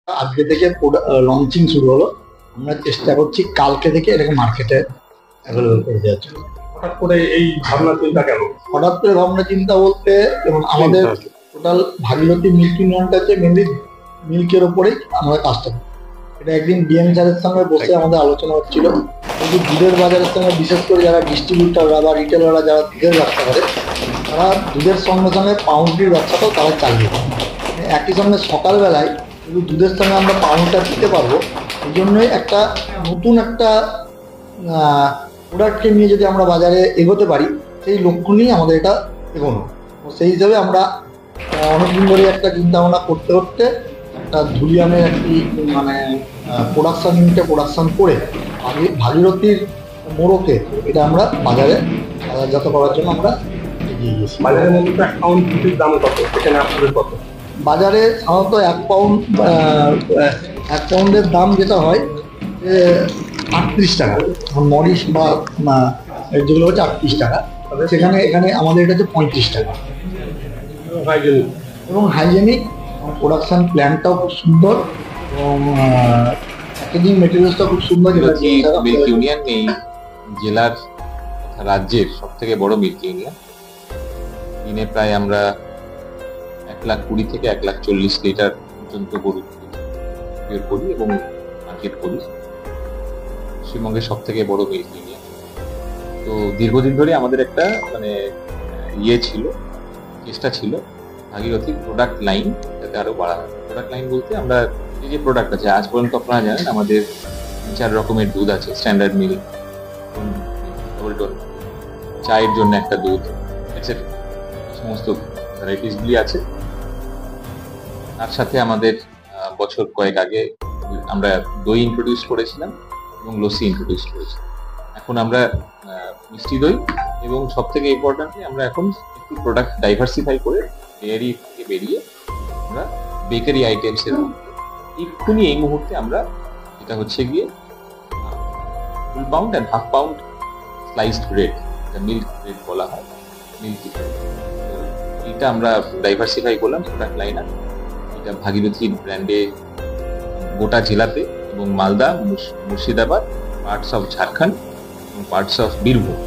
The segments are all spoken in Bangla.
আজকে থেকে লঞ্চিং শুরু হলো। আমরা চেষ্টা করছি কালকে থেকে এটাকে মার্কেটে অ্যাভেলেবল করে দেওয়ার জন্য। হঠাৎ করে এই ভাবনা চিন্তা কেন? হঠাৎ করে ভাবনা চিন্তা বলতে, এবং আমাদের টোটাল ভাগীরথী মিল্ক ইউনিয়নটা হচ্ছে মেনলি মিল্কের ওপরেই আমরা কাজটা করি। এটা একদিন ডিএম স্যারের সঙ্গে বসে আমাদের আলোচনা হচ্ছিল, কিন্তু দুধের বাজারের সঙ্গে বিশেষ করে যারা ডিস্ট্রিবিউটাররা বা রিটেলাররা যারা দুধের ব্যবসা করে, তারা দুধের সঙ্গে সঙ্গে পাউন্ড্রির ব্যবসাটাও তারা চালিয়ে দেয়। একই সঙ্গে সকালবেলায় কিন্তু দুধের সঙ্গে আমরা পাউন্ডটা দিতে পারবো, এই জন্যই একটা নতুন একটা প্রোডাক্টকে নিয়ে যদি আমরা বাজারে এগোতে পারি, সেই লক্ষ্য নিয়েই আমাদের এটা এগোনো। সেই হিসাবে আমরা অনেকদিন ধরে একটা চিন্তা ভাবনা করতে করতে একটা ধুলিয়ানের একটি মানে প্রোডাকশন ইউনিটে প্রোডাকশন করে ভাগীরথীর মোড়কে এটা আমরা বাজারে বাজারজাত করার জন্য আমরা এগিয়ে গেছি। বাজারের মধ্যে এক পাউন্ড দুধের দাম কত? এখানে আপনাদের কত? বাজারে সাধারণত এক পাউন্ডের দাম যেটা হয় 38 টাকা, মরিচ বা যেগুলো হচ্ছে 38 টাকা, সেখানে এখানে আমাদের এটা হচ্ছে 35 টাকা। এবং হাইজেনিক প্রোডাকশন প্ল্যানটাও খুব সুন্দর, এবং প্যাকেজিং মেটেরিয়ালসটা খুব সুন্দর। মিল্ক ইউনিয়ন এই জেলার রাজ্যের সব থেকে বড় মিল্ক ইউনিয়ন। দিনে প্রায় আমরা 1,20,000 থেকে 1,40,000 লিটার পর্যন্ত গরু বের করি এবং মার্কেট করি। পশ্চিমবঙ্গের সব থেকে বড় মিল্ক ইউনিয়ন। তো দীর্ঘদিন ধরে আমাদের একটা মানে ছিল, চেষ্টা ছিল ভাগীরথীর প্রোডাক্ট লাইন যাতে আরো বাড়ানো। প্রোডাক্ট লাইন বলতে আমরা এই যে প্রোডাক্ট আছে, আজ পর্যন্ত আপনারা জানেন আমাদের 3-4 রকমের দুধ আছে। স্ট্যান্ডার্ড মিল্ক, ডবল টোন, চায়ের জন্য একটা দুধ, এটসেট্রা, সমস্ত ভ্যারাইটিসগুলি আছে। তার সাথে আমাদের বছর কয়েক আগে আমরা দই ইন্ট্রোডিউস করেছিলাম এবং লস্যি ইন্ট্রোডিউস করেছিলাম। এখন আমরা মিষ্টি দই এবং সব থেকে ইম্পর্টেন্টলি আমরা এখন একটু প্রোডাক্ট ডাইভার্সিফাই করে ডেয়ারি থেকে বেরিয়ে আমরা বেকারি আইটেমসের এক্ষুনি এই মুহূর্তে আমরা এটা হচ্ছে গিয়ে full pound and half pound sliced bread, milk bread বলা হয়, মিল্কি ব্রেড। এটা আমরা ডাইভার্সিফাই করলাম প্রোডাক্ট লাইনার। এটা ভাগীরথী ব্র্যান্ডে গোটা জেলাতে এবং মালদা, মুর্শিদাবাদ, পার্টস অফ ঝাড়খণ্ড এবং পার্টস অফ বীরভূম,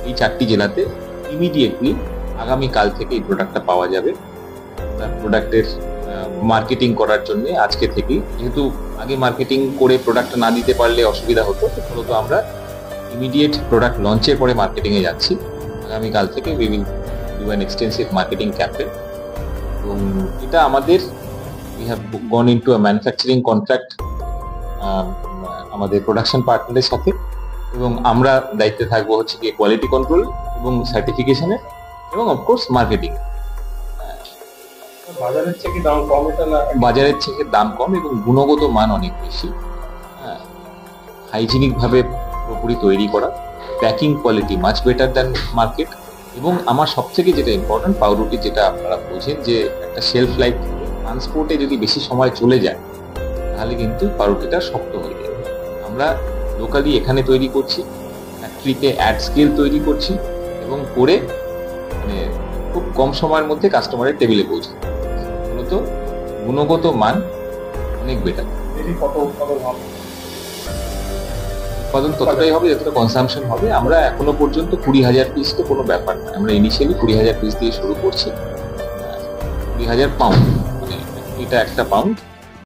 এই 4টি জেলাতে ইমিডিয়েটলি আগামীকাল থেকে এই প্রোডাক্টটা পাওয়া যাবে। প্রোডাক্টের মার্কেটিং করার জন্য আজকে থেকেই, যেহেতু আগে মার্কেটিং করে প্রোডাক্টটা না দিতে পারলে অসুবিধা হতো, ফলত আমরা ইমিডিয়েট প্রোডাক্ট লঞ্চের পরে মার্কেটিংয়ে যাচ্ছি। আগামীকাল থেকে we will do an extensive marketing campaign. এবং এটা আমাদের we have gone into a manufacturing contract আমাদের প্রোডাকশন পার্টনারের সাথে, এবং আমরা দায়িত্বে থাকবো হচ্ছে কি কোয়ালিটি কন্ট্রোল এবং সার্টিফিকেশনের এবং অফকোর্স মার্কেটিং। বাজারের থেকে দাম কম? এটা না, বাজারের থেকে দাম কম এবং গুণগত মান অনেক বেশি। হাইজিনিক ভাবে পুরোপুরি তৈরি করা, packing quality much better than market. এবং আমার সব থেকে যেটা ইম্পর্টেন্ট, পাউরুটি যেটা আপনারা বোঝেন যে একটা শেলফ লাইফ, ট্রান্সপোর্টে যদি বেশি সময় চলে যায় তাহলে কিন্তু পাউরুটিটা শক্ত হয়ে যাবে। আমরা লোকালি এখানে তৈরি করছি, ফ্যাক্টরিতে অ্যাট স্কেল তৈরি করছি এবং করে মানে খুব কম সময়ের মধ্যে কাস্টমারের টেবিলে পৌঁছে। মূলত গুণগত মান অনেক বেটার। উৎপাদন ততটাই হবে যতটা কনসামশন হবে। আমরা এখনো পর্যন্ত 20,000 পিস তো কোনো ব্যাপার না, আমরা ইনিশিয়ালি 20,000 পিস দিয়ে শুরু করছি। 20,000 পাউন্ড, মানে এটা একটা পাউন্ড